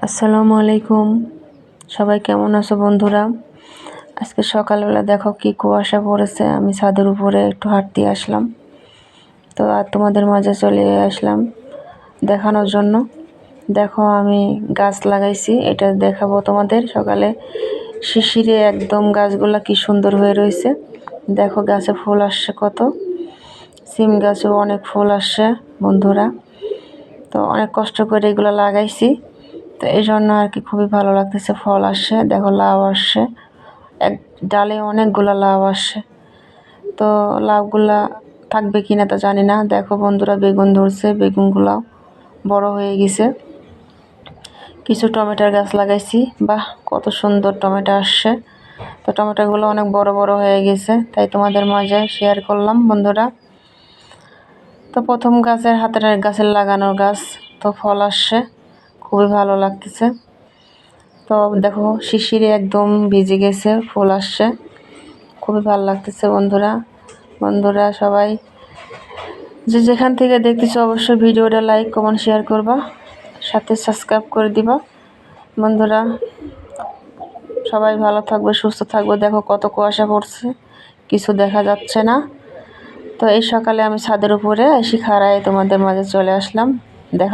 আসসালামু আলাইকুম। সবাই কেমন আছো বন্ধুরা? আজকে সকালবেলা দেখো কি কুয়াশা পড়েছে। আমি ছাদের উপরে একটু হাঁটতে আসলাম, তো আর তোমাদের মাঝে চলে আসলাম দেখানোর জন্য। দেখো আমি গাছ লাগাইছি, এটা দেখাবো তোমাদের। সকালে শিশিরে একদম গাছগুলা কি সুন্দর হয়ে রয়েছে। দেখো গাছে ফুল আসছে কত, সিম গাছেও অনেক ফুল আসছে বন্ধুরা। তো অনেক কষ্ট করে এগুলো লাগাইছি, তো এই জন্য আর কি খুবই ভালো লাগতেছে। ফল আসছে, দেখো লাউ আসছে, এক ডালে অনেকগুলো লাউ আসছে। তো লাউগুলা থাকবে কিনা তো জানি না। দেখো বন্ধুরা বেগুন ধরছে, বেগুনগুলাও বড় হয়ে গেছে। কিছু টমেটোর গাছ লাগাইছি, বাহ কত সুন্দর টমেটো আসছে। তো টমেটোগুলো অনেক বড় বড় হয়ে গেছে, তাই তোমাদের মাঝে শেয়ার করলাম বন্ধুরা। তো প্রথম গাছের লাগানোর গাছ, তো ফল আসছে, খুবই ভালো লাগতেছে। তো দেখো শিশিরে একদম ভিজে গেছে, ফুল আসছে, খুবই ভালো লাগতেছে বন্ধুরা। বন্ধুরা সবাই যে যেখান থেকে দেখতেছো অবশ্যই ভিডিওটা লাইক কমেন্ট শেয়ার করবা, সাথে সাবস্ক্রাইব করে দিবা বন্ধুরা। সবাই ভালো থাকবে, সুস্থ থাকবে। দেখো কত কুয়াশা পড়ছে, কিছু দেখা যাচ্ছে না। তো এই সকালে আমি ছাদের উপরে এসে খাড়ায় তোমাদের মাঝে চলে আসলাম দেখানো।